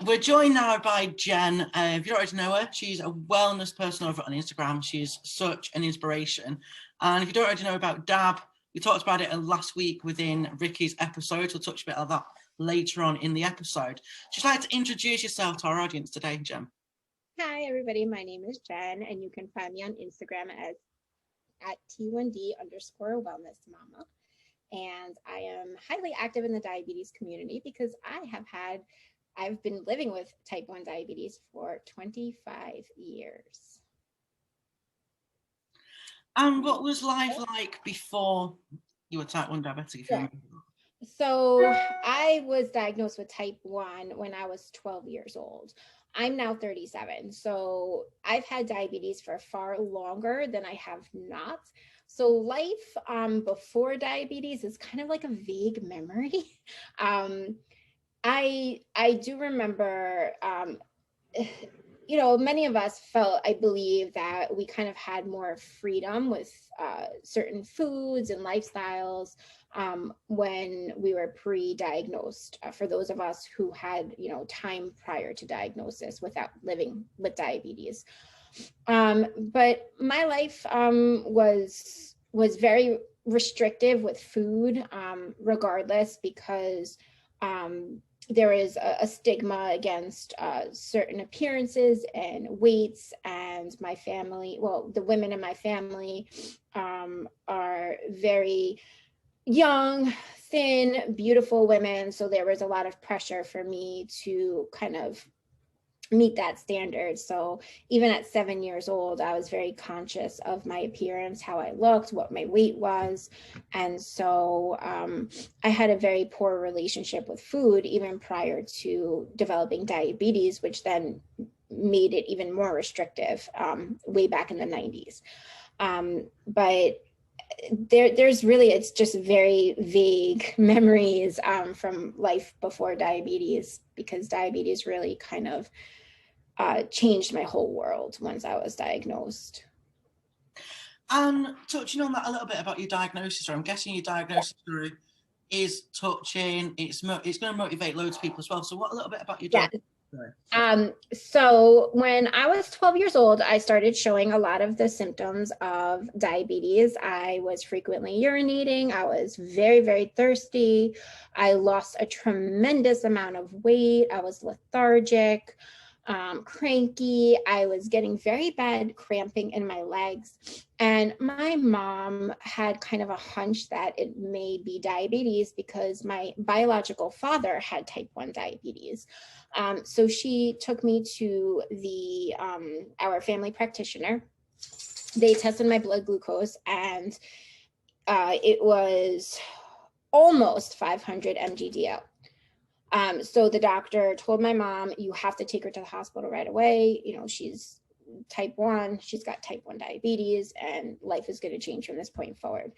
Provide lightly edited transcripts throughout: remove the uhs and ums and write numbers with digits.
We're joined now by Jen. If you don't already know her, she's a wellness person over on Instagram. She's such an inspiration. And if you don't already know about Dab, we talked about it last week within Ricky's episode. We'll touch a bit of that later on in the episode. Just like to introduce yourself to our audience today, Jen. Hi, everybody. My name is Jen, and you can find me on Instagram as at T1D _ wellness mama. And I am highly active in the diabetes community because I've been living with type 1 diabetes for 25 years. And what was life like before you were type 1 diabetic? Yeah. So I was diagnosed with type 1 when I was 12 years old. I'm now 37. So I've had diabetes for far longer than I have not. So life before diabetes is kind of like a vague memory. I do remember, many of us felt, I believe, that we kind of had more freedom with certain foods and lifestyles when we were pre-diagnosed, for those of us who had, time prior to diagnosis without living with diabetes. But my life was very restrictive with food, regardless, because there is a stigma against certain appearances and weights, and my family, the women in my family are very young, thin, beautiful women. So there was a lot of pressure for me to kind of meet that standard. So even at 7 years old, I was very conscious of my appearance, how I looked, what my weight was. And so I had a very poor relationship with food even prior to developing diabetes, which then made it even more restrictive way back in the 90s. But there's really, it's just very vague memories from life before diabetes, because diabetes really kind of changed my whole world once I was diagnosed. And touching on that a little bit about your diagnosis, I'm guessing your diagnosis is touching, it's going to motivate loads of people as well. So what a little bit about your diagnosis? So when I was 12 years old, I started showing a lot of the symptoms of diabetes. I was frequently urinating. I was very, very thirsty. I lost a tremendous amount of weight. I was lethargic, cranky. I was getting very bad cramping in my legs. And my mom had kind of a hunch that it may be diabetes because my biological father had type 1 diabetes. So she took me to our family practitioner. They tested my blood glucose, and it was almost 500 mg/dL. So the doctor told my mom, you have to take her to the hospital right away. She's type 1, she's got type 1 diabetes, and life is going to change from this point forward.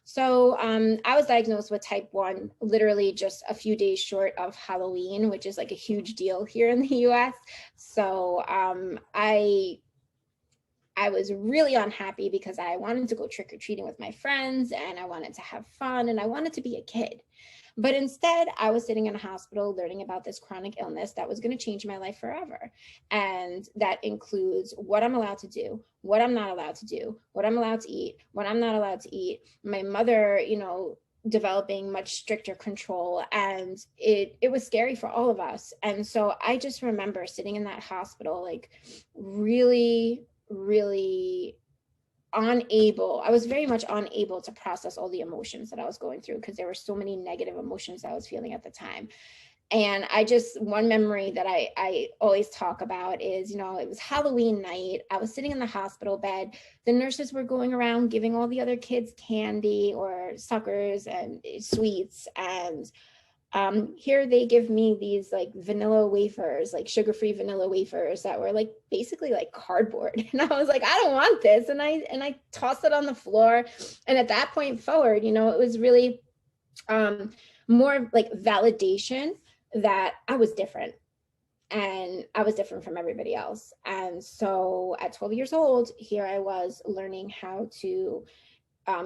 So I was diagnosed with type 1 literally just a few days short of Halloween, which is like a huge deal here in the US. So I was really unhappy because I wanted to go trick-or-treating with my friends, and I wanted to have fun, and I wanted to be a kid. But instead, I was sitting in a hospital learning about this chronic illness that was going to change my life forever. And that includes what I'm allowed to do, what I'm not allowed to do, what I'm allowed to eat, what I'm not allowed to eat. My mother, developing much stricter control, and it was scary for all of us. And so I just remember sitting in that hospital, like really, really I was very much unable to process all the emotions that I was going through, because there were so many negative emotions I was feeling at the time. And one memory that I always talk about is, it was Halloween night. I was sitting in the hospital bed. The nurses were going around giving all the other kids candy or suckers and sweets. And here they give me these like vanilla wafers, like sugar-free vanilla wafers that were like basically like cardboard. And I was like, I don't want this. And I tossed it on the floor. And at that point forward, it was really more like validation that I was different, and I was different from everybody else. And so at 12 years old, here I was learning how to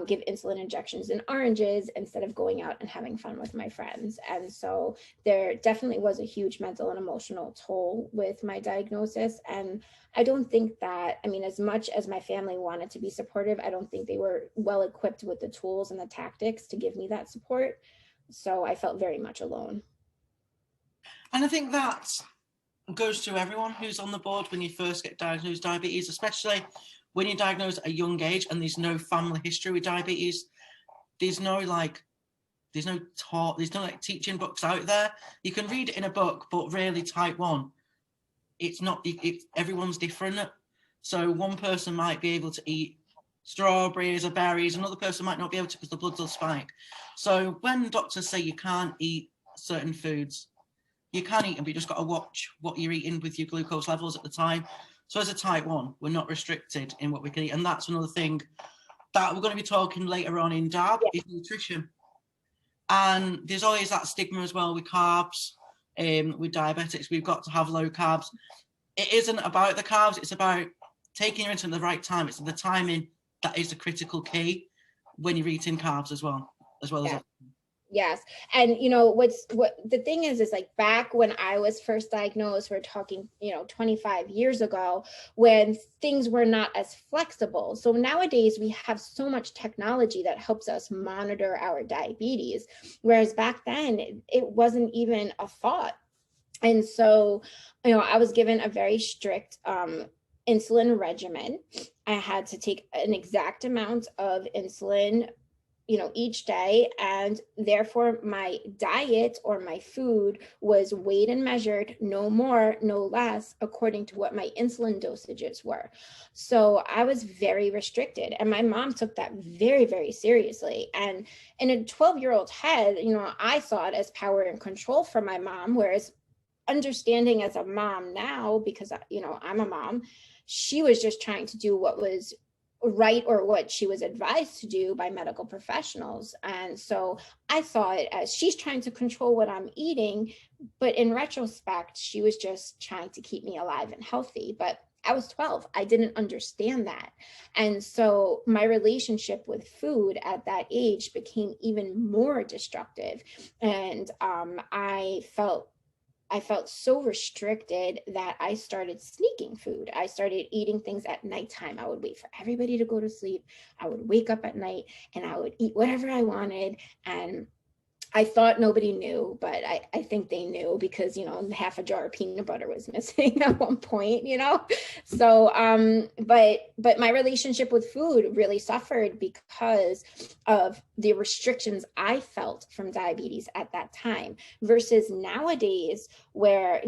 give insulin injections in oranges instead of going out and having fun with my friends. And so there definitely was a huge mental and emotional toll with my diagnosis. And I don't think that, I mean, as much as my family wanted to be supportive, I don't think they were well equipped with the tools and the tactics to give me that support. So I felt very much alone. And I think that goes to everyone who's on the board when you first get diagnosed with diabetes, especially when you're diagnosed at a young age and there's no family history with diabetes. There's no like teaching books out there. You can read it in a book, but really type 1, everyone's different. So one person might be able to eat strawberries or berries, another person might not be able to because the blood will spike. So when doctors say you can't eat certain foods, you can eat them, but you just got to watch what you're eating with your glucose levels at the time. So as a type 1, we're not restricted in what we can eat. And that's another thing that we're going to be talking later on in DAB, is nutrition. And there's always that stigma as well with carbs. With diabetics, we've got to have low carbs. It isn't about the carbs, it's about taking your insulin at the right time. It's the timing that is the critical key when you're eating carbs as well as Yes. And what the thing is like back when I was first diagnosed, we're talking, 25 years ago, when things were not as flexible. So nowadays we have so much technology that helps us monitor our diabetes. Whereas back then it wasn't even a thought. And so, I was given a very strict insulin regimen. I had to take an exact amount of insulin each day, and therefore my diet or my food was weighed and measured, no more, no less, according to what my insulin dosages were. So I was very restricted, and my mom took that very, very seriously. And in a 12-year-old head, I saw it as power and control from my mom, whereas understanding as a mom now, because I'm a mom, she was just trying to do what was right or what she was advised to do by medical professionals. And so I saw it as she's trying to control what I'm eating, but in retrospect, she was just trying to keep me alive and healthy. But I was 12. I didn't understand that. And so my relationship with food at that age became even more destructive. And I felt so restricted that I started sneaking food. I started eating things at nighttime. I would wait for everybody to go to sleep. I would wake up at night and I would eat whatever I wanted. And I thought nobody knew, but I think they knew because, half a jar of peanut butter was missing at one point, So, but my relationship with food really suffered because of the restrictions I felt from diabetes at that time versus nowadays where,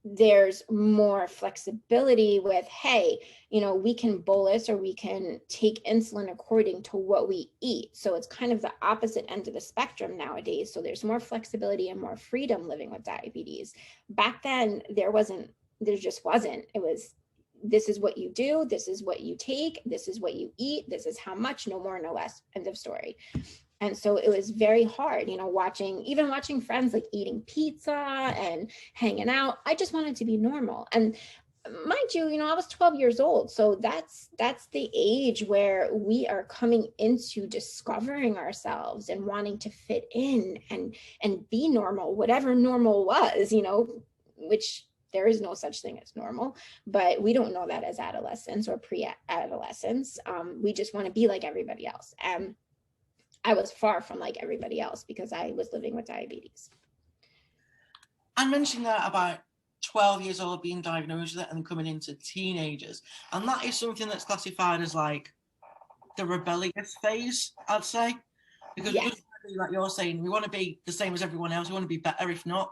there's more flexibility with, hey, we can bolus or we can take insulin according to what we eat. So it's kind of the opposite end of the spectrum nowadays. So there's more flexibility and more freedom living with diabetes. Back then, there just wasn't. It was, this is what you do, this is what you take, this is what you eat, this is how much, no more, no less, end of story. And so it was very hard, watching friends like eating pizza and hanging out. I just wanted to be normal. And mind you, I was 12 years old. So that's the age where we are coming into discovering ourselves and wanting to fit in and be normal, whatever normal was, which there is no such thing as normal, but we don't know that as adolescents or pre-adolescents. We just want to be like everybody else. And I was far from like everybody else because I was living with diabetes. I mentioned that about 12 years old being diagnosed with it and coming into teenagers. And that is something that's classified as like the rebellious phase, I'd say. Because we just want to be, like you're saying, we want to be the same as everyone else. We want to be better if not.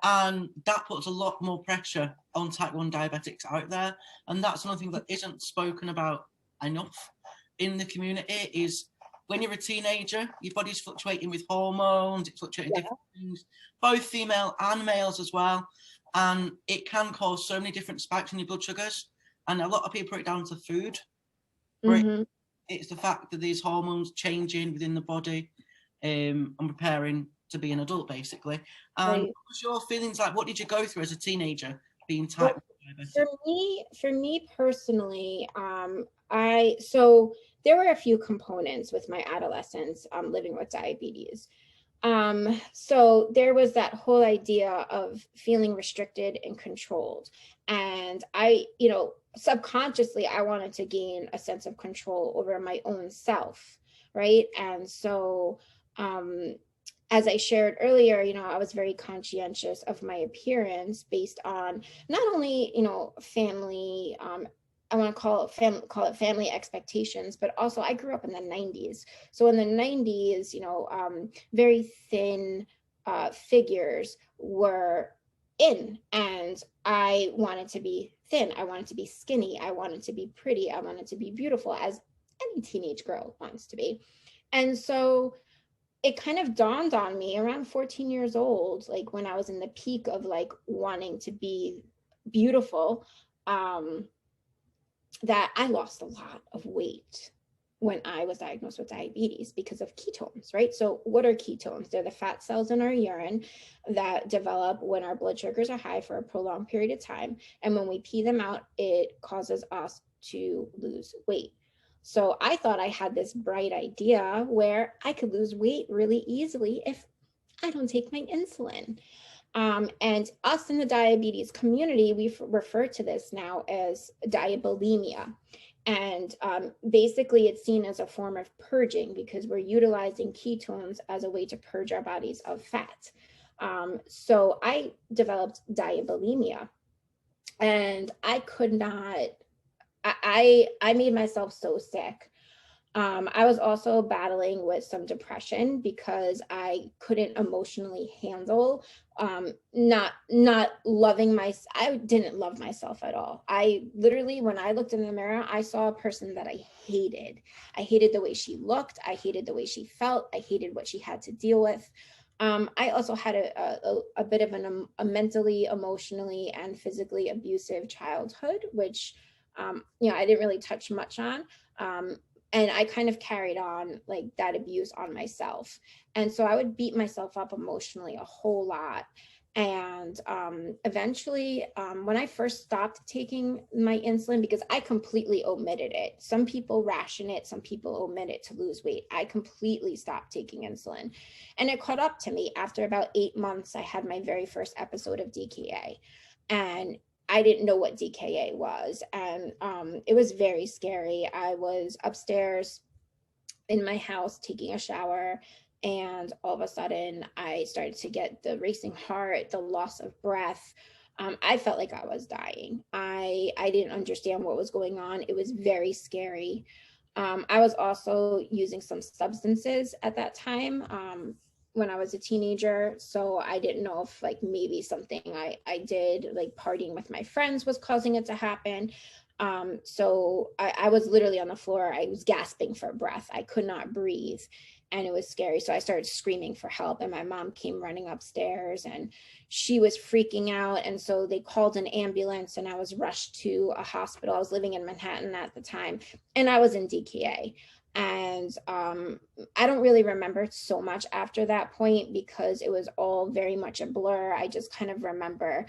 And that puts a lot more pressure on type 1 diabetics out there. And that's another thing that isn't spoken about enough in the community is when you're a teenager, your body's fluctuating with hormones, it's fluctuating different things, both female and males as well. And it can cause so many different spikes in your blood sugars. And a lot of people put it down to food. It's the fact that these hormones changing within the body and preparing to be an adult, basically. And what was your feelings like? What did you go through as a teenager being type 1 diabetic? For me personally, so there were a few components with my adolescence living with diabetes. So there was that whole idea of feeling restricted and controlled. And I, subconsciously, I wanted to gain a sense of control over my own self, right? And so, as I shared earlier, I was very conscientious of my appearance based on not only, family, I want to call it family expectations, but also I grew up in the 90s. So in the 90s, very thin figures were in, and I wanted to be thin. I wanted to be skinny. I wanted to be pretty. I wanted to be beautiful, as any teenage girl wants to be. And so it kind of dawned on me around 14 years old, like when I was in the peak of like wanting to be beautiful, that I lost a lot of weight when I was diagnosed with diabetes because of ketones, right? So what are ketones? They're the fat cells in our urine that develop when our blood sugars are high for a prolonged period of time. And when we pee them out, it causes us to lose weight. So I thought I had this bright idea where I could lose weight really easily if I don't take my insulin. And us in the diabetes community, we refer to this now as diabulimia. And basically it's seen as a form of purging because we're utilizing ketones as a way to purge our bodies of fat. So I developed diabulimia, and I could not, I made myself so sick. I was also battling with some depression because I couldn't emotionally handle not loving I didn't love myself at all. I literally, when I looked in the mirror, I saw a person that I hated. I hated the way she looked. I hated the way she felt. I hated what she had to deal with. I also had a bit of a mentally, emotionally, and physically abusive childhood, which I didn't really touch much on. And I kind of carried on like that abuse on myself. And so I would beat myself up emotionally a whole lot. And eventually, when I first stopped taking my insulin, because I completely omitted it. Some people ration it, some people omit it to lose weight. I completely stopped taking insulin. And it caught up to me. After about 8 months, I had my very first episode of DKA. And I didn't know what DKA was. And it was very scary. I was upstairs in my house taking a shower, and all of a sudden I started to get the racing heart, the loss of breath. I felt like I was dying. I didn't understand what was going on. It was very scary. I was also using some substances at that time. When I was a teenager. So I didn't know if like maybe something I did, like partying with my friends, was causing it to happen. So I was literally on the floor. I was gasping for breath. I could not breathe. And it was scary. So I started screaming for help, and my mom came running upstairs, and she was freaking out. And so they called an ambulance, and I was rushed to a hospital. I was living in Manhattan at the time, and I was in DKA. And I don't really remember so much after that point because it was all very much a blur. I just kind of remember,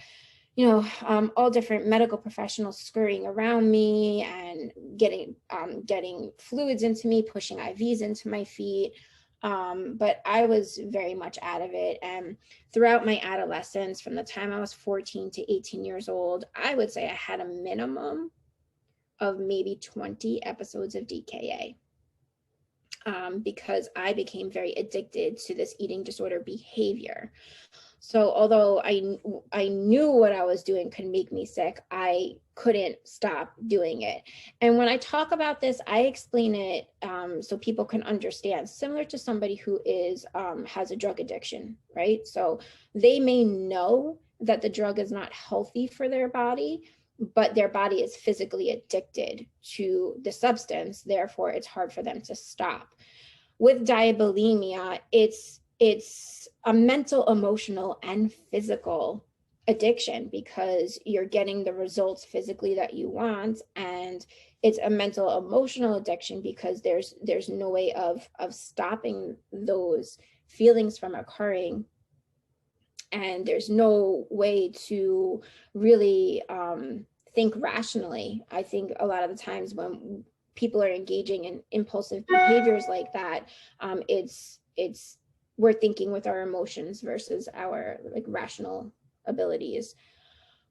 all different medical professionals scurrying around me and getting fluids into me, pushing IVs into my feet. But I was very much out of it. And throughout my adolescence, from the time I was 14 to 18 years old, I would say I had a minimum of maybe 20 episodes of DKA. Because I became very addicted to this eating disorder behavior. So although I knew what I was doing could make me sick, I couldn't stop doing it. And when I talk about this, I explain it so people can understand, similar to somebody who has a drug addiction, right? So they may know that the drug is not healthy for their body, but their body is physically addicted to the substance. Therefore, it's hard for them to stop. With diabulimia, it's a mental, emotional, and physical addiction because you're getting the results physically that you want, and it's a mental, emotional addiction because there's no way of stopping those feelings from occurring. And there's no way to really think rationally. I think a lot of the times when people are engaging in impulsive behaviors like that, we're thinking with our emotions versus our like rational abilities.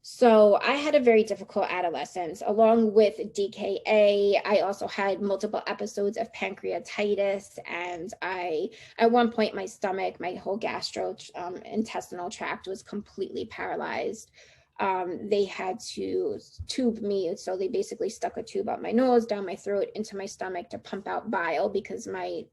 So I had a very difficult adolescence. Along with DKA, I also had multiple episodes of pancreatitis, and at one point, my stomach, my whole gastrointestinal tract was completely paralyzed. They had to tube me, so they basically stuck a tube up my nose, down my throat, into my stomach to pump out bile because I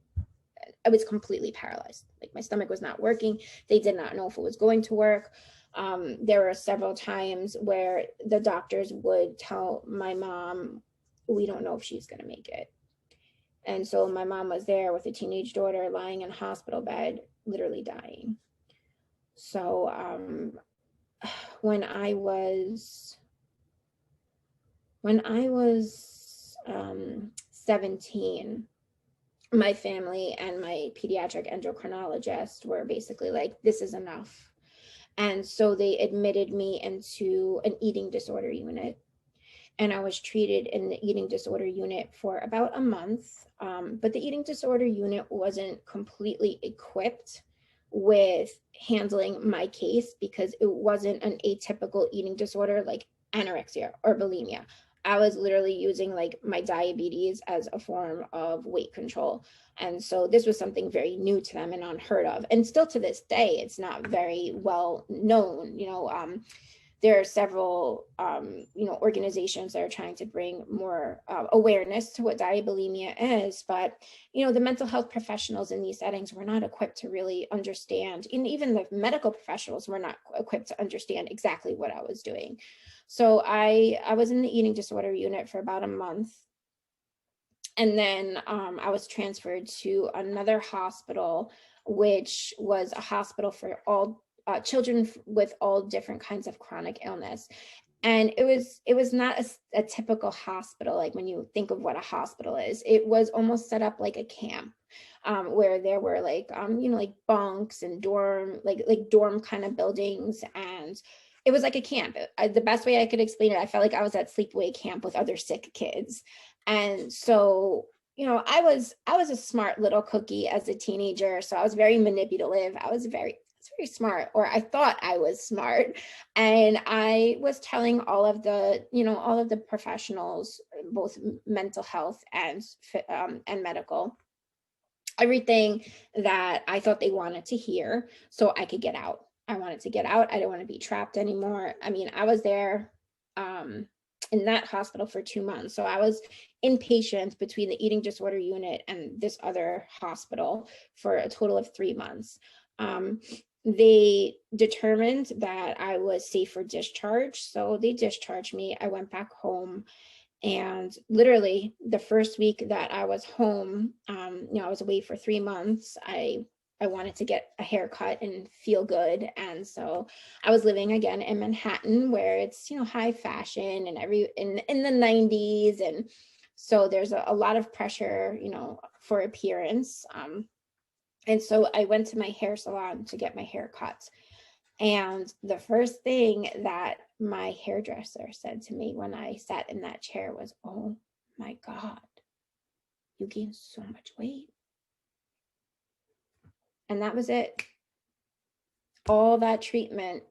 was completely paralyzed. Like my stomach was not working. They did not know if it was going to work. There were several times where the doctors would tell my mom, we don't know if she's going to make it. And so my mom was there with a teenage daughter lying in a hospital bed, literally dying. So when I was 17, my family and my pediatric endocrinologist were basically like, this is enough. And so they admitted me into an eating disorder unit. And I was treated in the eating disorder unit for about a month. But the eating disorder unit wasn't completely equipped with handling my case because it wasn't an atypical eating disorder like anorexia or bulimia. I was literally using like my diabetes as a form of weight control. And so this was something very new to them and unheard of. And still to this day, it's not very well known. There are several, organizations that are trying to bring more awareness to what diabulimia is. But, the mental health professionals in these settings were not equipped to really understand, and even the medical professionals were not equipped to understand exactly what I was doing. So I was in the eating disorder unit for about a month. And then I was transferred to another hospital, which was a hospital for all children with all different kinds of chronic illness. And it was not a typical hospital, like when you think of what a hospital is. It was almost set up like a camp, where there were like bunks and dorm kind of buildings, and it was like a camp. The best way I could explain it, I felt like I was at sleepaway camp with other sick kids. And so I was a smart little cookie as a teenager, so I was very manipulative. I was very smart, or I thought I was smart. And I was telling all of the professionals, both mental health and medical, everything that I thought they wanted to hear so I could get out. I wanted to get out. I didn't want to be trapped anymore. I mean, I was there in that hospital for 2 months. So I was inpatient between the eating disorder unit and this other hospital for a total of 3 months. They determined that I was safe for discharge. So they discharged me. I went back home. And literally the first week that I was home, I was away for 3 months. I wanted to get a haircut and feel good. And so I was living again in Manhattan, where it's, high fashion and in the 90s. And so there's a lot of pressure, for appearance. And so I went to my hair salon to get my hair cut. And the first thing that my hairdresser said to me when I sat in that chair was, "Oh my God, you gained so much weight." And that was it. All that treatment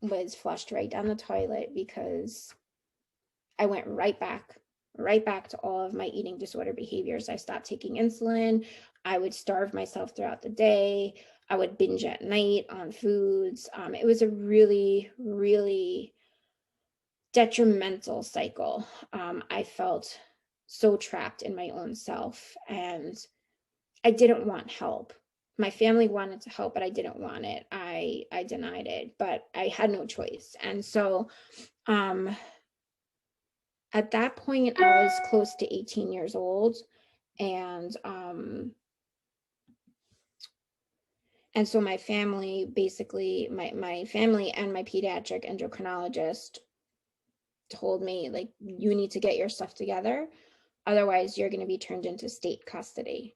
was flushed right down the toilet because I went right back to all of my eating disorder behaviors. I stopped taking insulin. I would starve myself throughout the day. I would binge at night on foods. It was a really, really detrimental cycle. I felt so trapped in my own self, and I didn't want help. My family wanted to help, but I didn't want it. I denied it, but I had no choice. And so at that point, I was close to 18 years old. And so my family, basically my family and my pediatric endocrinologist told me, like, you need to get your stuff together. Otherwise, you're going to be turned into state custody.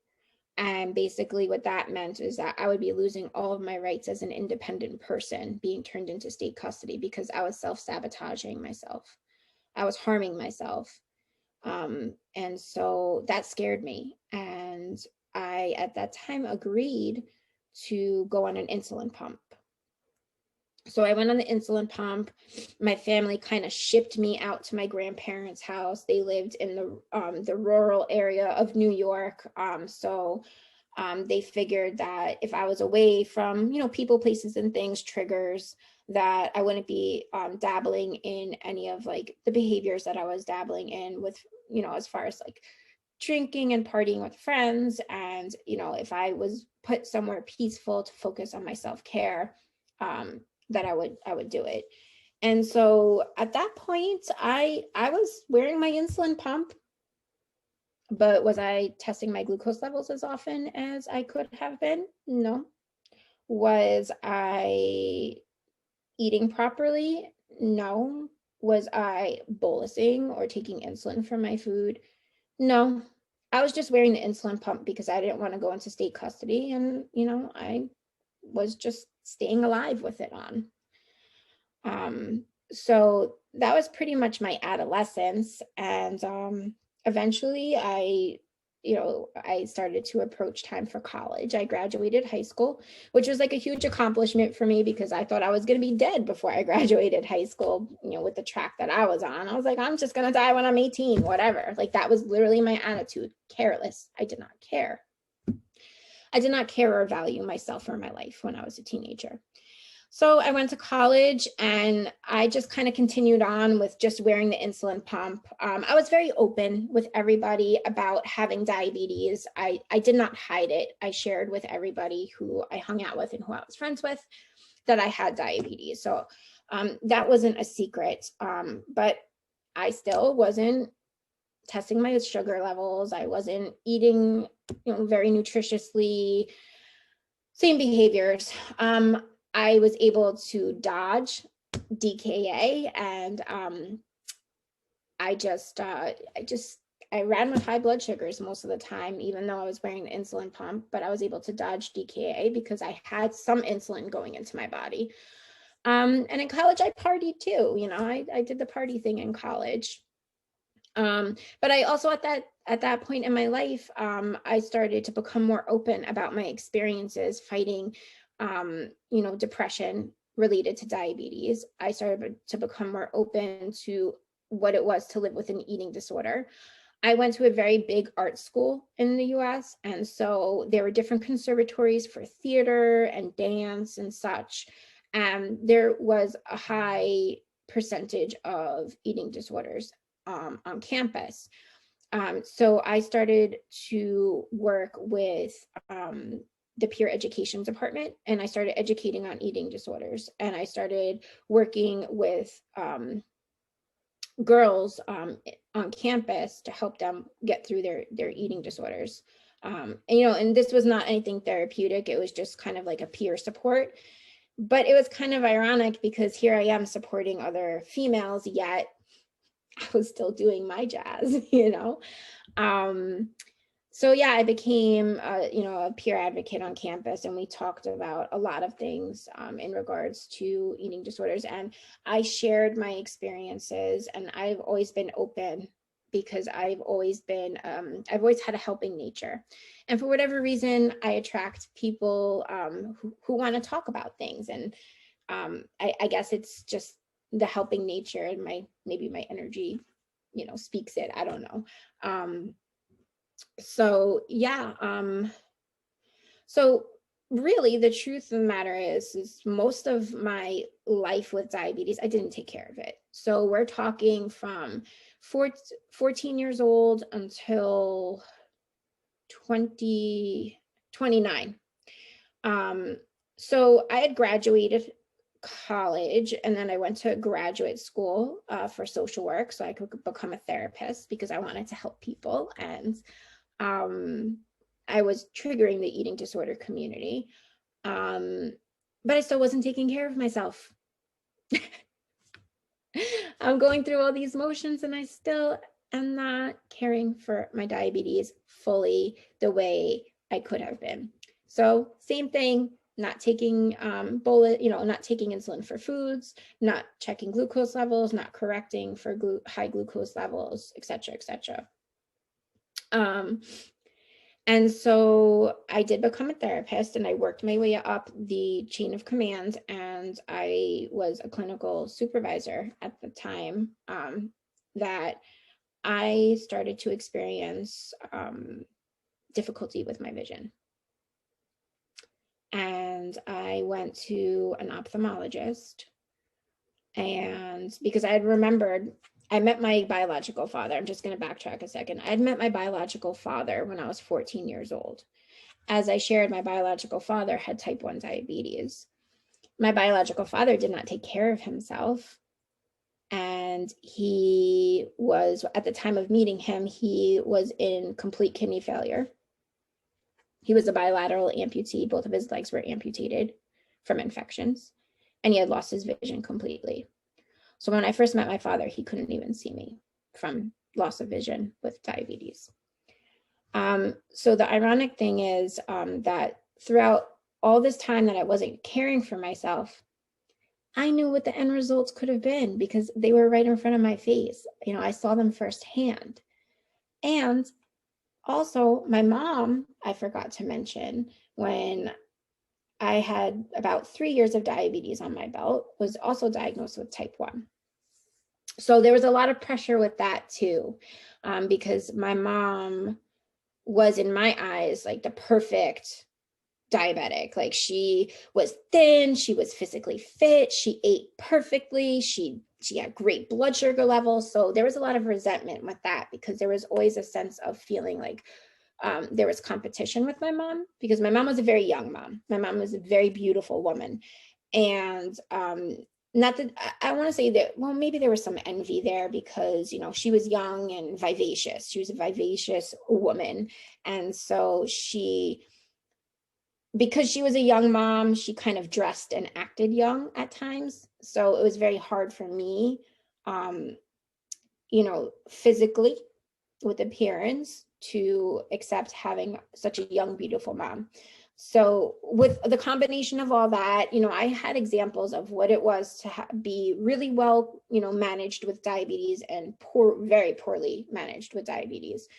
And basically what that meant is that I would be losing all of my rights as an independent person, being turned into state custody, because I was self-sabotaging myself. I was harming myself. And so that scared me. And I, at that time, agreed to go on an insulin pump. So I went on the insulin pump. My family kind of shipped me out to my grandparents' house. They lived in the rural area of New York. They figured that if I was away from, people, places, and things, triggers, that I wouldn't be dabbling in any of like the behaviors that I was dabbling in with, as far as like drinking and partying with friends. And, if I was put somewhere peaceful to focus on my self-care, that I would do it. And so at that point, I was wearing my insulin pump, but was I testing my glucose levels as often as I could have been? No. Was I eating properly? No. Was I bolusing or taking insulin from my food? No. I was just wearing the insulin pump because I didn't want to go into state custody, and I was just staying alive with it on. So that was pretty much my adolescence. And eventually I started to approach time for college. I graduated high school, which was like a huge accomplishment for me because I thought I was going to be dead before I graduated high school, with the track that I was on. I was like, I'm just going to die when I'm 18, whatever. Like that was literally my attitude, careless. I did not care. I did not care or value myself or my life when I was a teenager. So I went to college and I just kind of continued on with just wearing the insulin pump. I was very open with everybody about having diabetes. I did not hide it. I shared with everybody who I hung out with and who I was friends with that I had diabetes. So that wasn't a secret, but I still wasn't testing my sugar levels. I wasn't eating, very nutritiously, same behaviors. I was able to dodge DKA, and I ran with high blood sugars most of the time, even though I was wearing the insulin pump, but I was able to dodge DKA because I had some insulin going into my body. And in college, I partied too. I did the party thing in college. But I also at that point in my life, I started to become more open about my experiences fighting depression related to diabetes. I started to become more open to what it was to live with an eating disorder. I went to a very big art school in the US, and so there were different conservatories for theater and dance and such. And there was a high percentage of eating disorders on campus. So I started to work with the peer education department, and I started educating on eating disorders, and I started working with girls on campus to help them get through their eating disorders. And this was not anything therapeutic. It was just kind of like a peer support. But it was kind of ironic because here I am supporting other females, yet I was still doing my jazz, So yeah, I became, a peer advocate on campus, and we talked about a lot of things in regards to eating disorders. And I shared my experiences, and I've always been open because I've always had a helping nature. And for whatever reason, I attract people who want to talk about things. And I guess it's just the helping nature, and maybe my energy, speaks it. I don't know. So yeah, so really the truth of the matter is most of my life with diabetes, I didn't take care of it. So we're talking from 14 years old until 29. So I had graduated college, and then I went to graduate school for social work so I could become a therapist because I wanted to help people. And I was triggering the eating disorder community, but I still wasn't taking care of myself. I'm going through all these motions, and I still am not caring for my diabetes fully the way I could have been. So same thing, not taking not taking insulin for foods, not checking glucose levels, not correcting for high glucose levels, et cetera, et cetera. And so I did become a therapist, and I worked my way up the chain of command, and I was a clinical supervisor at the time that I started to experience difficulty with my vision. And I went to an ophthalmologist, and because I had remembered, I met my biological father. I'm just going to backtrack a second. I'd met my biological father when I was 14 years old. As I shared, my biological father had type 1 diabetes. My biological father did not take care of himself. And he was, at the time of meeting him, he was in complete kidney failure. He was a bilateral amputee. Both of his legs were amputated from infections, and he had lost his vision completely. So when I first met my father, he couldn't even see me from loss of vision with diabetes. So the ironic thing is that throughout all this time that I wasn't caring for myself, I knew what the end results could have been because they were right in front of my face. I saw them firsthand. And also, my mom, I forgot to mention, when I had about 3 years of diabetes on my belt, was also diagnosed with type 1. So there was a lot of pressure with that too, because my mom was, in my eyes, like the perfect diabetic. Like, she was thin, she was physically fit, she ate perfectly, she had great blood sugar levels. So there was a lot of resentment with that, because there was always a sense of feeling like there was competition with my mom, because my mom was a very young mom. My mom was a very beautiful woman. And not that I want to say that, well, maybe there was some envy there because, she was young and vivacious. She was a vivacious woman. And so because she was a young mom, she kind of dressed and acted young at times. So it was very hard for me, physically, with appearance, to accept having such a young, beautiful mom. So with the combination of all that, I had examples of what it was to be really well, managed with diabetes, and very poorly managed with diabetes.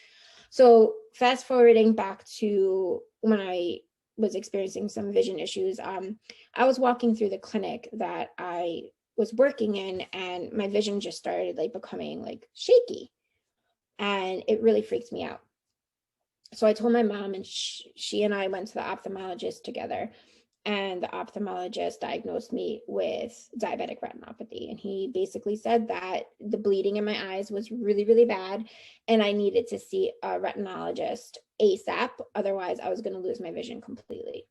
So fast forwarding back to when I was experiencing some vision issues, I was walking through the clinic that I was working in, and my vision just started becoming shaky, and it really freaked me out. So I told my mom, and she and I went to the ophthalmologist together, and the ophthalmologist diagnosed me with diabetic retinopathy. And he basically said that the bleeding in my eyes was really, really bad, and I needed to see a retinologist ASAP. Otherwise, I was going to lose my vision completely.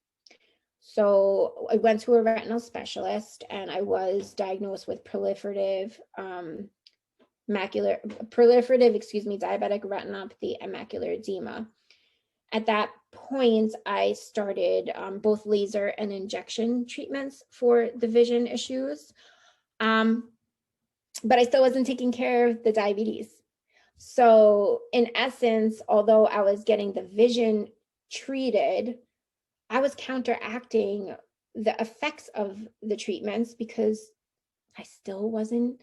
So I went to a retinal specialist, and I was diagnosed with proliferative diabetic retinopathy and macular edema. At that point, I started both laser and injection treatments for the vision issues, but I still wasn't taking care of the diabetes. So in essence, although I was getting the vision treated, I was counteracting the effects of the treatments because I still wasn't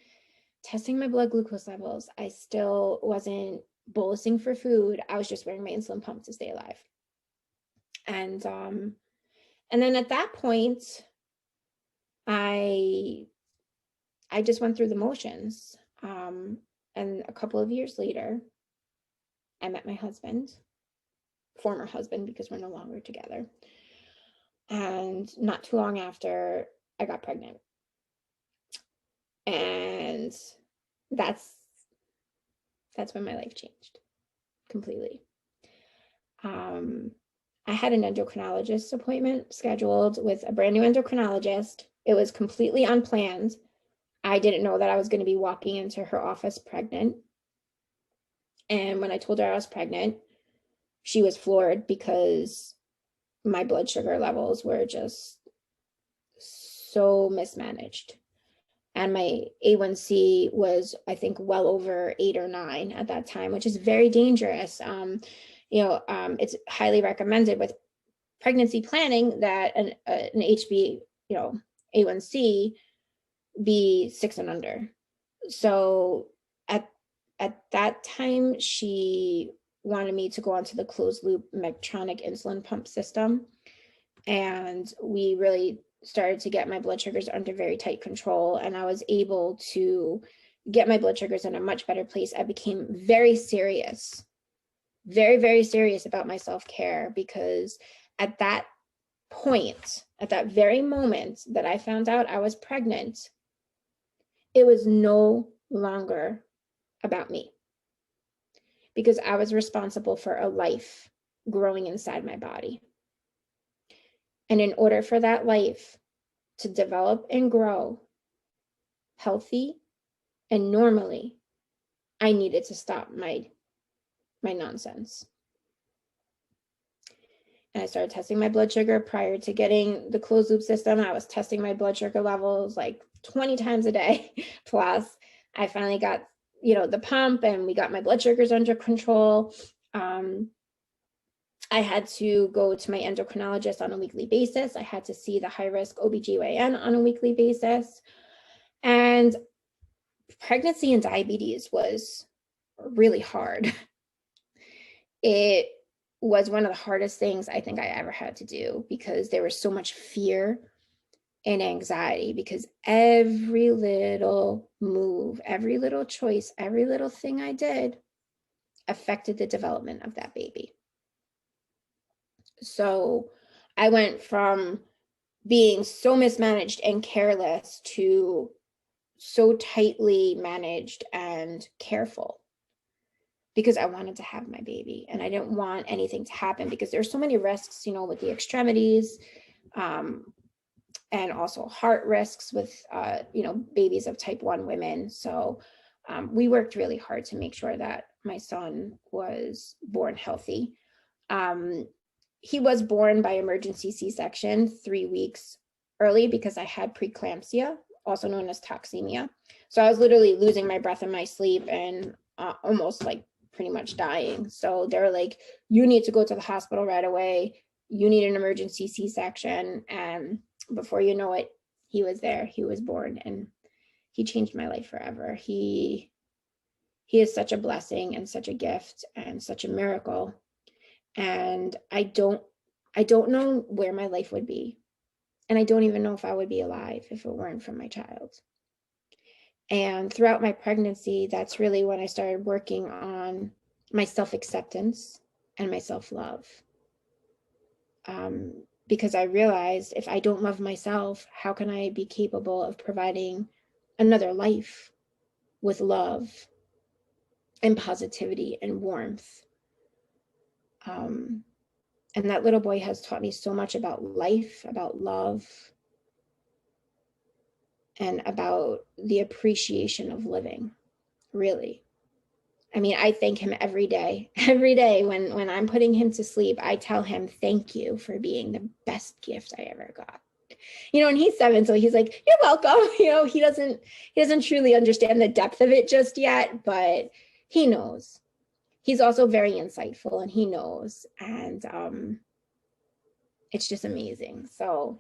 testing my blood glucose levels. I still wasn't bolusing for food. I was just wearing my insulin pump to stay alive. And then at that point, I just went through the motions. And a couple of years later, I met my husband, former husband, because we're no longer together. And not too long after, I got pregnant. And that's when my life changed completely. I had an endocrinologist appointment scheduled with a brand new endocrinologist. It was completely unplanned. I didn't know that I was going to be walking into her office pregnant. And when I told her I was pregnant, she was floored because my blood sugar levels were just so mismanaged. And my A1C was, I think, well over 8 or 9 at that time, which is very dangerous. It's highly recommended with pregnancy planning that an HB, A1C be 6 and under. So at that time, she wanted me to go onto the closed loop Medtronic insulin pump system. And we really started to get my blood sugars under very tight control. And I was able to get my blood sugars in a much better place. I became very serious, very, very serious about my self-care, because at that point, at that very moment that I found out I was pregnant, it was no longer about me, because I was responsible for a life growing inside my body. And in order for that life to develop and grow healthy and normally, I needed to stop my nonsense. And I started testing my blood sugar. Prior to getting the closed loop system, I was testing my blood sugar levels like 20 times a day. Plus, I finally got, the pump, and we got my blood sugars under control. I had to go to my endocrinologist on a weekly basis. I had to see the high-risk OBGYN on a weekly basis. And pregnancy and diabetes was really hard. It was one of the hardest things I think I ever had to do, because there was so much fear and anxiety, because every little move, every little choice, every little thing I did affected the development of that baby. So I went from being so mismanaged and careless to so tightly managed and careful, because I wanted to have my baby and I didn't want anything to happen, because there's so many risks, with the extremities, and also heart risks with, babies of type 1 women. So we worked really hard to make sure that my son was born healthy. He was born by emergency C-section 3 weeks early, because I had preeclampsia, also known as toxemia. So I was literally losing my breath in my sleep and almost like pretty much dying. So they were like, you need to go to the hospital right away. You need an emergency C-section. And before you know it, he was there. He was born, and he changed my life forever. He is such a blessing and such a gift and such a miracle. And I don't know where my life would be. And I don't even know if I would be alive if it weren't for my child. And throughout my pregnancy, that's really when I started working on my self-acceptance and my self-love. Because I realized, if I don't love myself, how can I be capable of providing another life with love and positivity and warmth? And that little boy has taught me so much about life, about love, and about the appreciation of living, really. I mean, I thank him every day. Every day when I'm putting him to sleep, I tell him, thank you for being the best gift I ever got. And he's 7, so he's like, you're welcome. He doesn't truly understand the depth of it just yet, but he knows. He's also very insightful, and he knows. And it's just amazing. So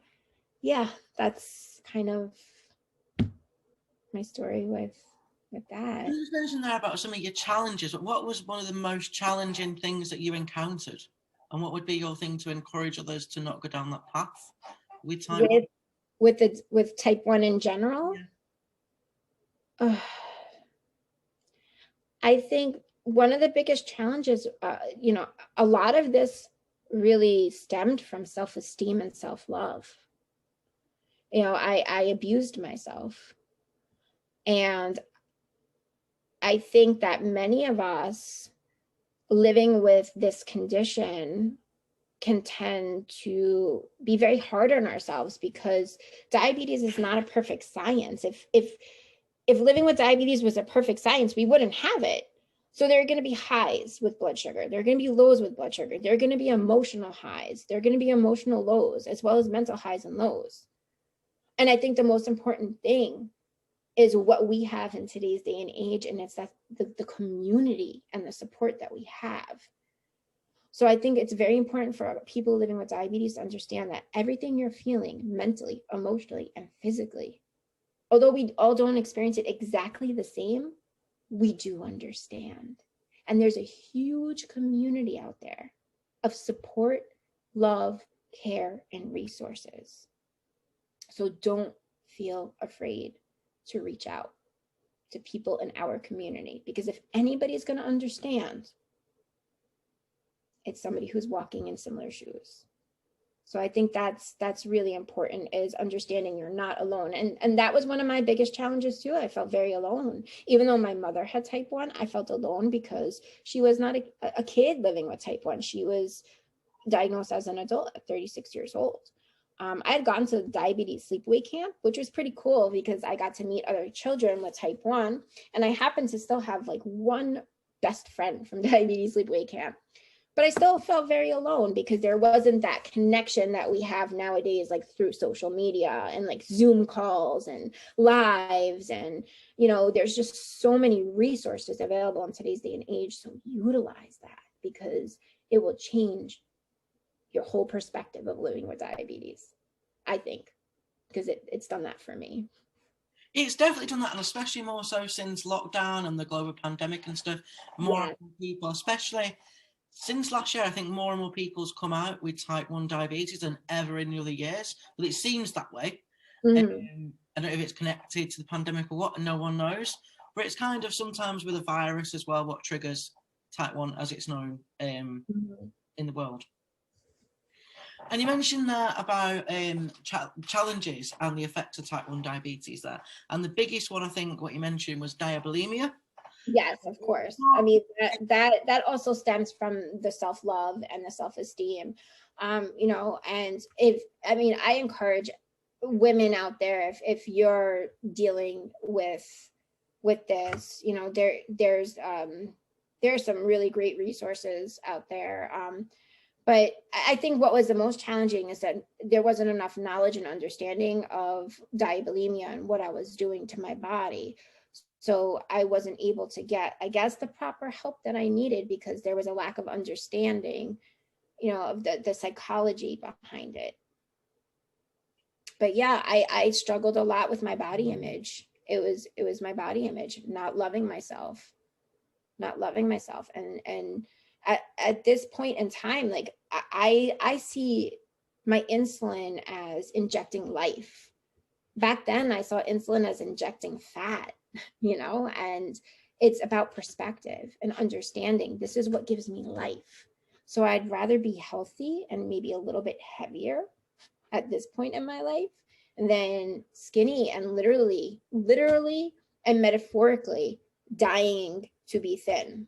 yeah, that's kind of my story with that. You just mentioned there about some of your challenges. What was one of the most challenging things that you encountered? And what would be your thing to encourage others to not go down that path with time? With type 1 in general? Yeah. I think one of the biggest challenges, a lot of this really stemmed from self-esteem and self-love. I abused myself. And I think that many of us living with this condition can tend to be very hard on ourselves, because diabetes is not a perfect science. If living with diabetes was a perfect science, we wouldn't have it. So there are going to be highs with blood sugar. There are going to be lows with blood sugar. There are going to be emotional highs. There are going to be emotional lows, as well as mental highs and lows. And I think the most important thing is what we have in today's day and age, and it's that the community and the support that we have. So I think it's very important for people living with diabetes to understand that everything you're feeling mentally, emotionally, and physically, although we all don't experience it exactly the same, we do understand. And there's a huge community out there of support, love, care, and resources. So don't feel afraid to reach out to people in our community, because if anybody's going to understand, it's somebody who's walking in similar shoes. So I think that's really important, is understanding you're not alone. And that was one of my biggest challenges too. I felt very alone. Even though my mother had type 1, I felt alone because she was not a kid living with type 1. She was diagnosed as an adult at 36 years old. I had gone to diabetes sleepaway camp, which was pretty cool because I got to meet other children with type 1. And I happened to still have like one best friend from diabetes sleepaway camp. But I still felt very alone because there wasn't that connection that we have nowadays, like through social media and like Zoom calls and lives. And, there's just so many resources available in today's day and age. So utilize that, because it will change your whole perspective of living with diabetes, I think, because it's done that for me. It's definitely done that, and especially more so since lockdown and the global pandemic and stuff. More people, especially since last year, I think more and more people's come out with type 1 diabetes than ever in the other years. But it seems that way. I don't know if it's connected to the pandemic or what, and no one knows. But it's kind of sometimes with a virus as well what triggers type 1 as it's known in the world. And you mentioned there about challenges and the effects of type 1 diabetes there. And the biggest one, I think, what you mentioned was diabulimia. Yes, of course. I mean, that also stems from the self-love and the self-esteem, and I encourage women out there, if you're dealing with this, there's some really great resources out there. But I think what was the most challenging is that there wasn't enough knowledge and understanding of diabulimia and what I was doing to my body. So I wasn't able to get, I guess, the proper help that I needed, because there was a lack of understanding, of the psychology behind it. But yeah, I struggled a lot with my body image. It was my body image, not loving myself. And at this point in time, like I see my insulin as injecting life. Back then I saw insulin as injecting fat, and it's about perspective and understanding. This is what gives me life. So I'd rather be healthy and maybe a little bit heavier at this point in my life than skinny and literally and metaphorically dying to be thin.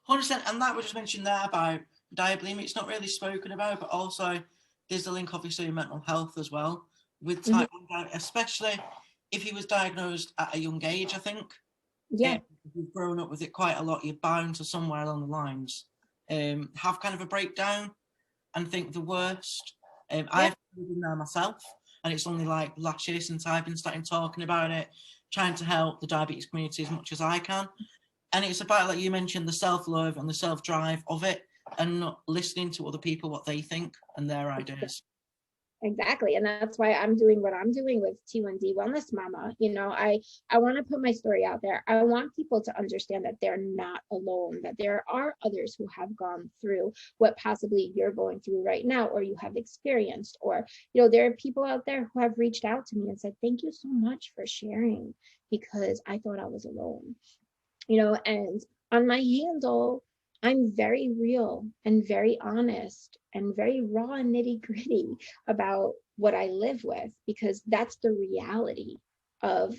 100%, and that we just mentioned there about diabulimia, it's not really spoken about, but also there's a link obviously in mental health as well with type 1, especially if he was diagnosed at a young age. I think if you've grown up with it quite a lot, you're bound to somewhere along the lines have kind of a breakdown and think the worst. I've been there myself, and it's only like last year since I've been starting talking about it, trying to help the diabetes community as much as I can. And it's about, like you mentioned, the self-love and the self-drive of it, and not listening to other people, what they think and their ideas. Exactly. And that's why I'm doing what I'm doing with T1D Wellness Mama. I want to put my story out there. I want people to understand that they're not alone, that there are others who have gone through what possibly you're going through right now, or you have experienced, or, there are people out there who have reached out to me and said, thank you so much for sharing, because I thought I was alone. And on my handle, I'm very real and very honest and very raw and nitty gritty about what I live with, because that's the reality of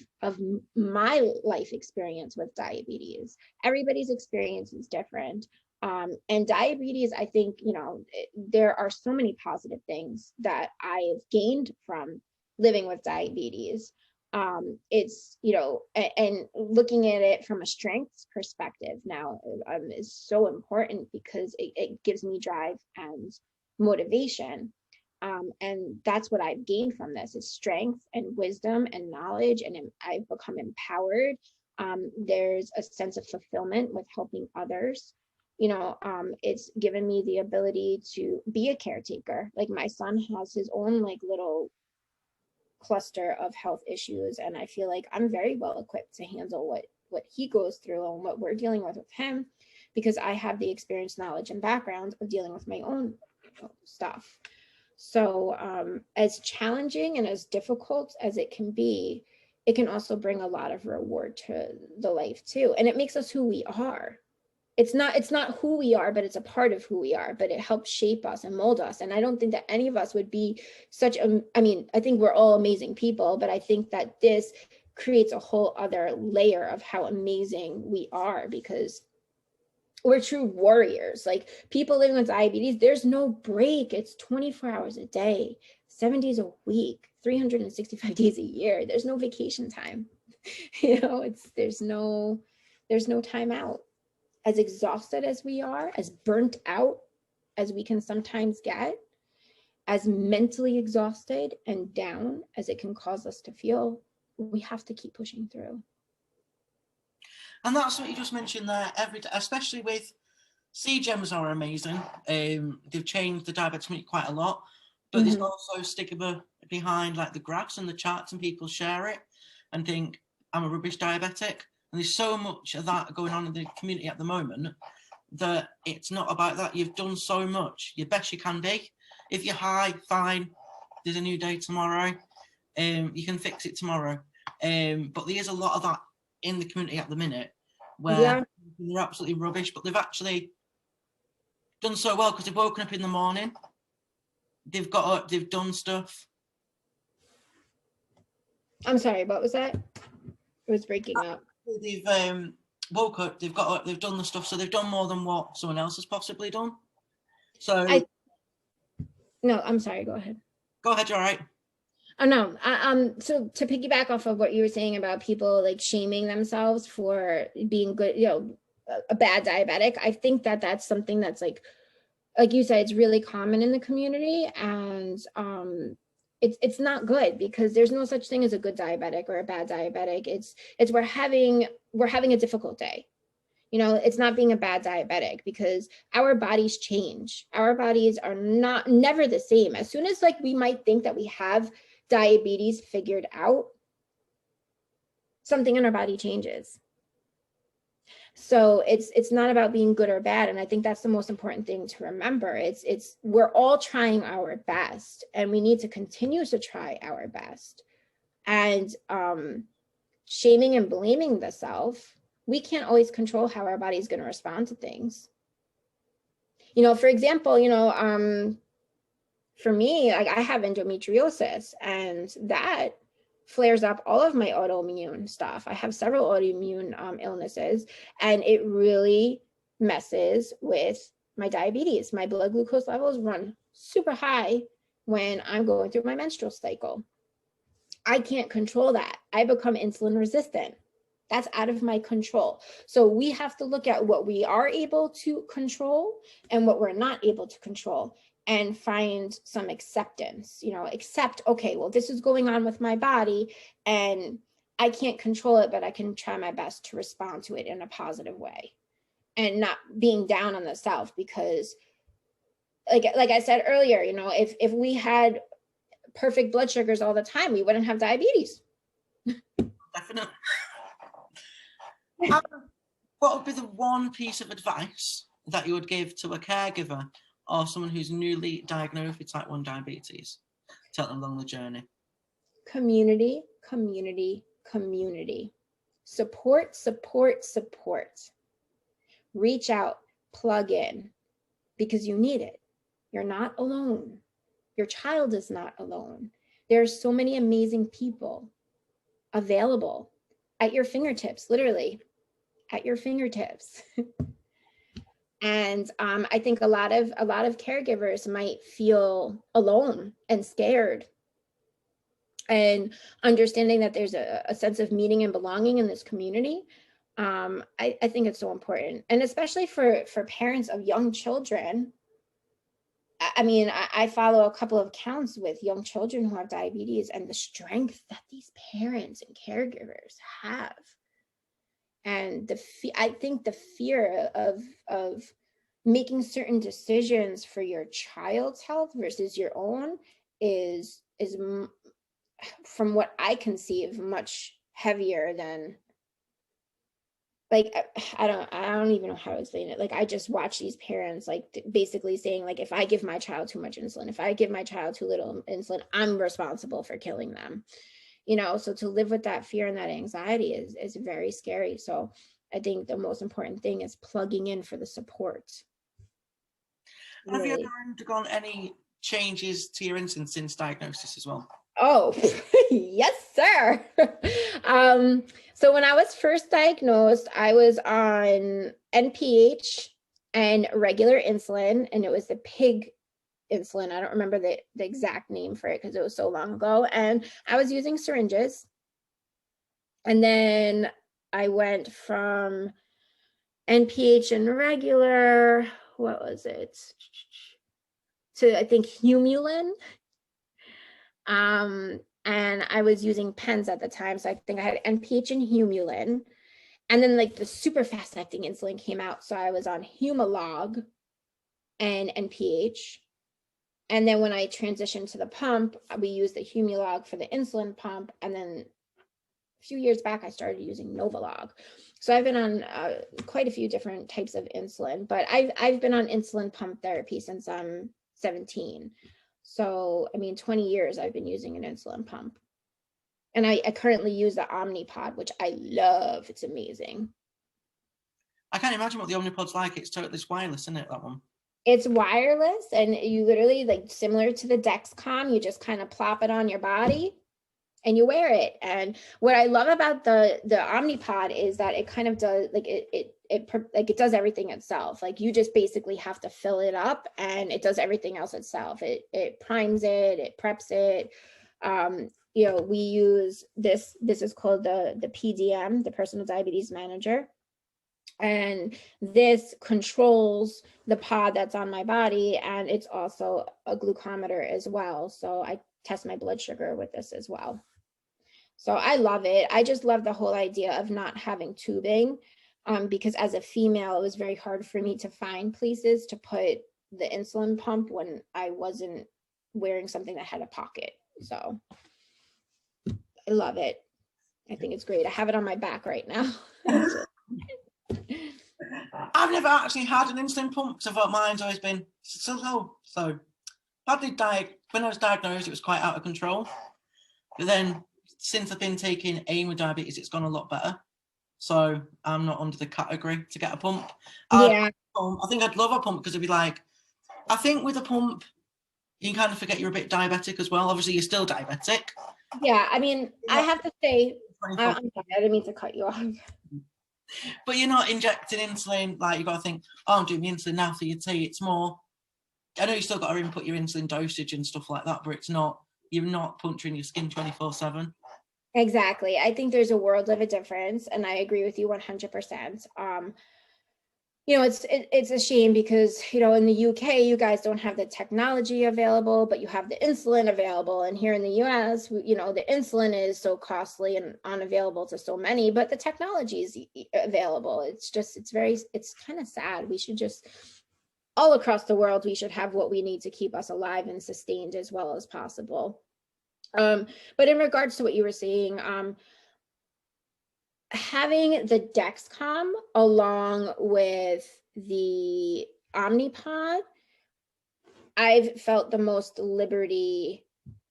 my life experience with diabetes. Everybody's experience is different. And diabetes, I think, there are so many positive things that I've gained from living with diabetes. It's, and looking at it from a strengths perspective now is so important, because it gives me drive and motivation. And that's what I've gained from this, is strength and wisdom and knowledge, and I've become empowered. There's a sense of fulfillment with helping others, It's given me the ability to be a caretaker. Like my son has his own like little cluster of health issues, and I feel like I'm very well equipped to handle what he goes through and what we're dealing with him, because I have the experience, knowledge, and background of dealing with my own stuff. So as challenging and as difficult as it can be, it can also bring a lot of reward to the life too, and it makes us who we are. It's not who we are, but it's a part of who we are, but it helps shape us and mold us. And I don't think that any of us would be I think we're all amazing people, but I think that this creates a whole other layer of how amazing we are, because we're true warriors. Like people living with diabetes, there's no break. It's 24 hours a day, 7 days a week, 365 days a year. There's no vacation time. There's no time out. As exhausted as we are, as burnt out as we can sometimes get, as mentally exhausted and down as it can cause us to feel, we have to keep pushing through. And that's what you just mentioned there, especially with CGEMs are amazing. They've changed the diabetes community quite a lot, but there's also stigma behind like the graphs and the charts, and people share it and think I'm a rubbish diabetic. And there's so much of that going on in the community at the moment that it's not about that. You've done so much, your best you can be. If you're high, fine. There's a new day tomorrow. You can fix it tomorrow. But there is a lot of that in the community at the minute where they're absolutely rubbish, but they've actually done so well because they've woken up in the morning. They've done stuff. I'm sorry, what was that? It was breaking up. They've woke up, they've done the stuff, so they've done more than what someone else has possibly done. So no, I'm sorry, go ahead. Go ahead, you're all right. Oh no, so to piggyback off of what you were saying about people like shaming themselves for being good, a bad diabetic, I think that that's something that's like you said, it's really common in the community, and it's not good, because there's no such thing as a good diabetic or a bad diabetic. It's we're having a difficult day. It's not being a bad diabetic, because our bodies change. Our bodies are never the same. As soon as like we might think that we have diabetes figured out, something in our body changes. So it's not about being good or bad. And I think that's the most important thing to remember. We're all trying our best, and we need to continue to try our best. And shaming and blaming the self, we can't always control how our body is going to respond to things. For example, for me, like I have endometriosis, and that flares up all of my autoimmune stuff. I have several autoimmune illnesses, and it really messes with my diabetes. My blood glucose levels run super high when I'm going through my menstrual cycle. I can't control that. I become insulin resistant. That's out of my control. So we have to look at what we are able to control and what we're not able to control, and find some acceptance, accept, okay, well, this is going on with my body and I can't control it, but I can try my best to respond to it in a positive way, and not being down on the self, because like I said earlier, if we had perfect blood sugars all the time, we wouldn't have diabetes. Definitely. What would be the one piece of advice that you would give to a caregiver or someone who's newly diagnosed with type 1 diabetes? Tell them along the journey. Community, community, community. Support, support, support. Reach out, plug in, because you need it. You're not alone. Your child is not alone. There are so many amazing people available at your fingertips, literally at your fingertips. And I think a lot of caregivers might feel alone and scared, and understanding that there's a sense of meaning and belonging in this community. I think it's so important, and especially for parents of young children. I mean, I follow a couple of accounts with young children who have diabetes, and the strength that these parents and caregivers have. And I think the fear of making certain decisions for your child's health versus your own is from what I conceive much heavier than, like, I don't even know how to explain it. Like, I just watch these parents like basically saying, like, if I give my child too much insulin, if I give my child too little insulin, I'm responsible for killing them. You know, so to live with that fear and that anxiety is very scary. So I think the most important thing is plugging in for the support. Have you ever undergone any changes to your insulin since diagnosis as well? Oh, yes, sir. So when I was first diagnosed, I was on NPH and regular insulin, and it was the pig insulin. I don't remember the exact name for it because it was so long ago. And I was using syringes. And then I went from NPH and regular, what was it? To, I think, Humulin. And I was using pens at the time. So I think I had NPH and Humulin. And then like the super fast acting insulin came out. So I was on Humalog and NPH. And then when I transitioned to the pump, we used the Humulog for the insulin pump. And then a few years back, I started using Novolog. So I've been on quite a few different types of insulin, but I've been on insulin pump therapy since I'm 17. So, I mean, 20 years I've been using an insulin pump. And I currently use the Omnipod, which I love. It's amazing. I can't imagine what the Omnipod's like. It's totally wireless, isn't it, that one? It's wireless, and you literally, like, similar to the Dexcom, you just kind of plop it on your body and you wear it. And what I love about the Omnipod is that it kind of does, like, it does everything itself. Like, you just basically have to fill it up and it does everything else itself. It primes it, it preps it. You know, we use this is called the PDM, the Personal Diabetes Manager. And this controls the pod that's on my body, and it's also a glucometer as well. So I test my blood sugar with this as well. So I love it. I just love the whole idea of not having tubing, because as a female, it was very hard for me to find places to put the insulin pump when I wasn't wearing something that had a pocket. So I love it. I think it's great. I have it on my back right now. I've never actually had an insulin pump because I thought mine's always been so low. So when I was diagnosed, it was quite out of control. But then since I've been taking aim with diabetes, it's gone a lot better. So I'm not under the category to get a pump. Yeah. I think I'd love a pump because it'd be like, I think with a pump, you can kind of forget you're a bit diabetic as well. Obviously, you're still diabetic. Yeah, I mean, I have to say, I'm sorry, I didn't mean to cut you off. But you're not injecting insulin, like you got to think, oh, I'm doing the insulin now. So you'd say it's more, I know you still got to input your insulin dosage and stuff like that, but it's not, you're not puncturing your skin 24/7. Exactly. I think there's a world of a difference, and I agree with you 100%. You know, it's a shame because, you know, in the UK, you guys don't have the technology available, but you have the insulin available. And here in the US, you know, the insulin is so costly and unavailable to so many, but the technology is available. It's kind of sad. We should just, all across the world, we should have what we need to keep us alive and sustained as well as possible. But in regards to what you were saying, having the Dexcom along with the Omnipod, I've felt the most liberty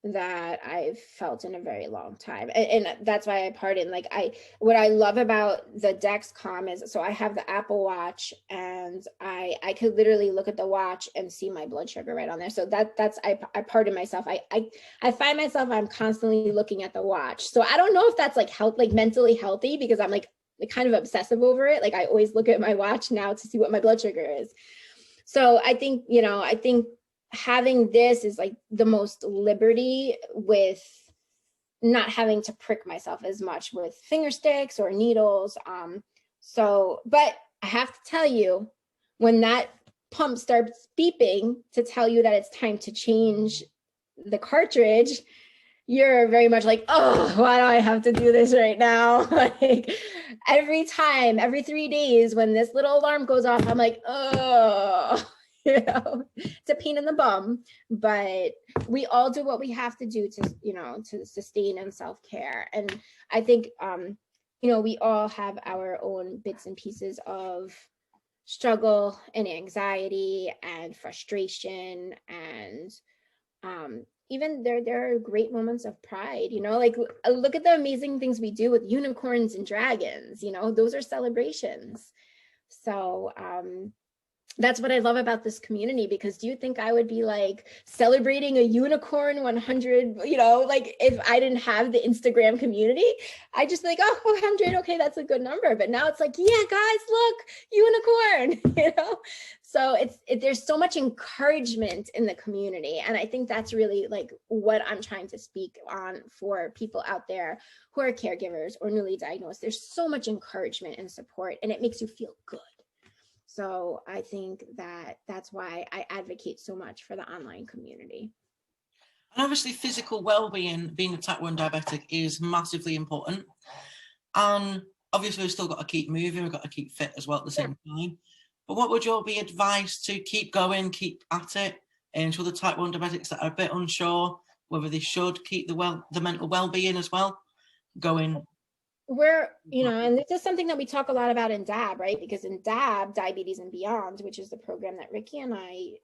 that I've felt in a very long time. And that's why I pardon, like, what I love about the Dexcom is, so I have the Apple Watch, and I could literally look at the watch and see my blood sugar right on there. So I pardon myself. I find myself, I'm constantly looking at the watch. So I don't know if that's like mentally healthy, because I'm like kind of obsessive over it. Like, I always look at my watch now to see what my blood sugar is. So I think, you know, having this is like the most liberty, with not having to prick myself as much with finger sticks or needles. But I have to tell you, when that pump starts beeping to tell you that it's time to change the cartridge, you're very much like, oh, why do I have to do this right now? Like, every time, every 3 days when this little alarm goes off, I'm like, oh, it's a pain in the bum, but we all do what we have to do to, to sustain and self-care. And I think, we all have our own bits and pieces of struggle and anxiety and frustration, and even there are great moments of pride, like look at the amazing things we do with unicorns and dragons, those are celebrations. So that's what I love about this community, because do you think I would be like celebrating a unicorn 100, like if I didn't have the Instagram community? I just like, oh, 100, okay, that's a good number. But now it's like, yeah, guys, look, unicorn, So there's so much encouragement in the community. And I think that's really like what I'm trying to speak on for people out there who are caregivers or newly diagnosed. There's so much encouragement and support, and it makes you feel good. So I think that's why I advocate so much for the online community. And obviously physical well-being, being a type 1 diabetic, is massively important. And obviously we've still got to keep moving, we've got to keep fit as well at the same time. But what would your be advice to keep going, keep at it, and for the type 1 diabetics that are a bit unsure whether they should keep the mental well-being as well going? And this is something that we talk a lot about in DAB, right? Because in DAB, Diabetes and Beyond, which is the program that Ricky and I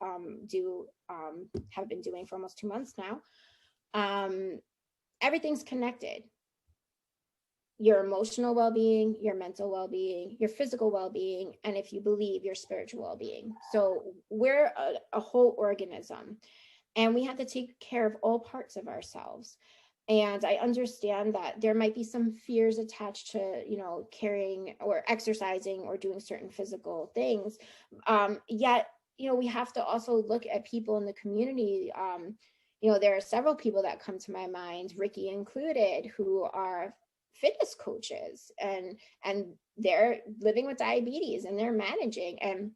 have been doing for almost 2 months now, everything's connected. Your emotional well-being, your mental well-being, your physical well-being, and if you believe, your spiritual well-being. So we're a whole organism, and we have to take care of all parts of ourselves. And I understand that there might be some fears attached to, carrying or exercising or doing certain physical things. Yet, we have to also look at people in the community. There are several people that come to my mind, Ricky included, who are fitness coaches, and they're living with diabetes and they're managing. And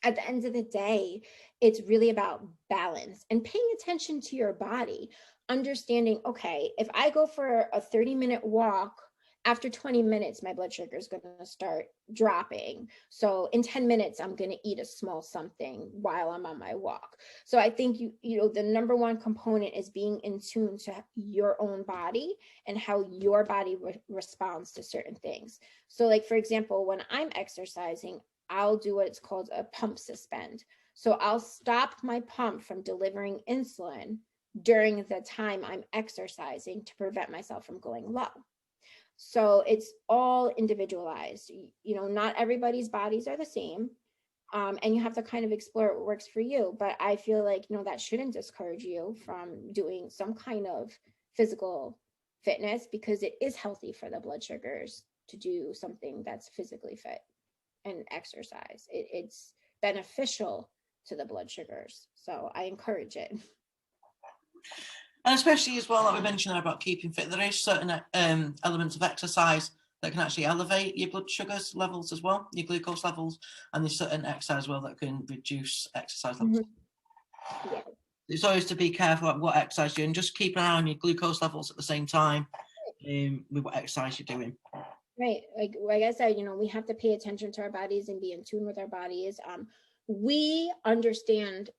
at the end of the day, it's really about balance and paying attention to your body, understanding, okay, if I go for a 30-minute walk, after 20 minutes, my blood sugar is going to start dropping. So in 10 minutes, I'm going to eat a small something while I'm on my walk. So I think, the number one component is being in tune to your own body and how your body responds to certain things. So like, for example, when I'm exercising, I'll do what it's called a pump suspend. So I'll stop my pump from delivering insulin during the time I'm exercising to prevent myself from going low. So it's all individualized. Not everybody's bodies are the same. And you have to kind of explore what works for you. But I feel like, that shouldn't discourage you from doing some kind of physical fitness, because it is healthy for the blood sugars to do something that's physically fit and exercise. It's beneficial to the blood sugars. So I encourage it. And especially as well, like we mentioned about keeping fit, there is certain elements of exercise that can actually elevate your blood sugars levels as well, your glucose levels, and there's certain exercise as well that can reduce exercise levels. Mm-hmm. Yeah. It's always to be careful about what exercise you're doing, just keep an eye on your glucose levels at the same time with what exercise you're doing. Right. Like I said, we have to pay attention to our bodies and be in tune with our bodies. We understand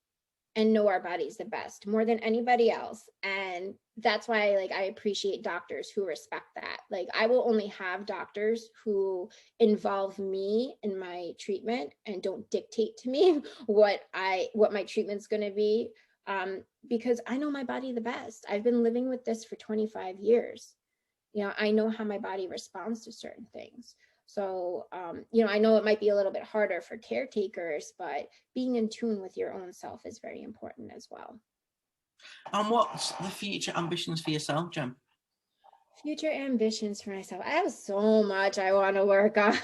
and know our bodies the best, more than anybody else. And that's why, I appreciate doctors who respect that. I will only have doctors who involve me in my treatment and don't dictate to me what my treatment's going to be, because I know my body the best. I've been living with this for 25 years. I know how my body responds to certain things. So, I know it might be a little bit harder for caretakers, but being in tune with your own self is very important as well. And what's the future ambitions for yourself, Jen? Future ambitions for myself. I have so much I want to work on.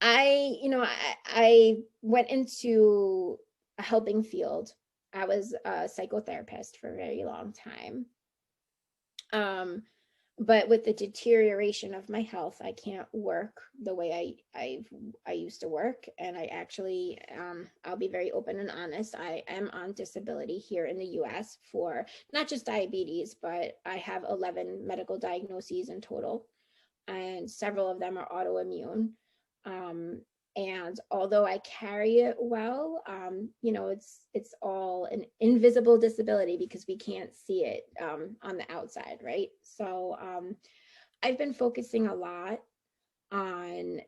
I went into a helping field. I was a psychotherapist for a very long time. But with the deterioration of my health, I can't work the way I used to work. And I actually, I'll be very open and honest. I am on disability here in the US for not just diabetes, but I have 11 medical diagnoses in total, and several of them are autoimmune. And although I carry it well, you know, it's all an invisible disability because we can't see it on the outside, right? So I've been focusing a lot on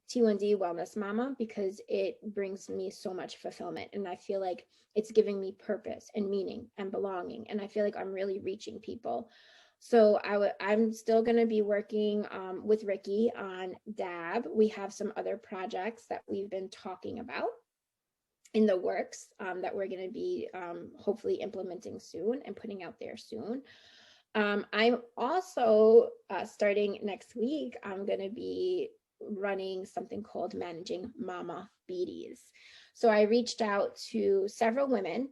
T1D Wellness Mama because it brings me so much fulfillment, and I feel like it's giving me purpose and meaning and belonging, and I feel like I'm really reaching people. So I'm still going to be working with Ricky on DAB. We have some other projects that we've been talking about in the works that we're going to be hopefully implementing soon and putting out there soon. I'm also starting next week, I'm going to be running something called Managing Mama Beaties. So I reached out to several women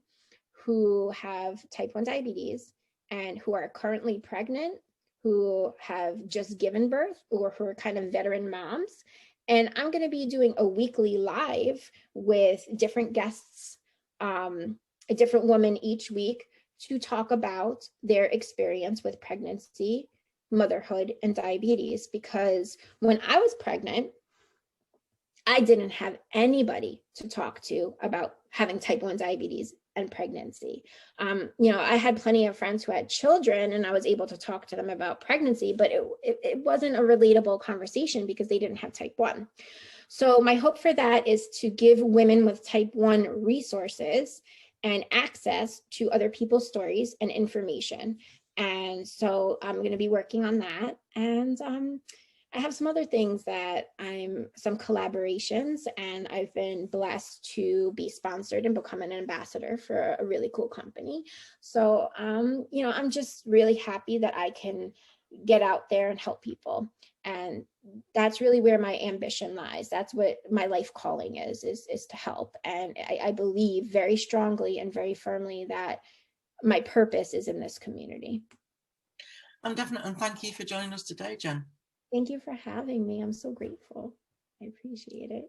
who have type 1 diabetes and who are currently pregnant, who have just given birth, or who are kind of veteran moms. And I'm going to be doing a weekly live with different guests, a different woman each week, to talk about their experience with pregnancy, motherhood, and diabetes. Because when I was pregnant, I didn't have anybody to talk to about having type 1 diabetes and pregnancy. You know, I had plenty of friends who had children, and I was able to talk to them about pregnancy, but it wasn't a relatable conversation because they didn't have type 1. So my hope for that is to give women with type 1 resources and access to other people's stories and information. And so I'm going to be working on that. And I have some other things that some collaborations, and I've been blessed to be sponsored and become an ambassador for a really cool company. So, you know, I'm just really happy that I can get out there and help people. And that's really where my ambition lies. That's what my life calling is to help. And I believe very strongly and very firmly that my purpose is in this community. And thank you for joining us today, Jen. Thank you for having me. I'm so grateful. I appreciate it.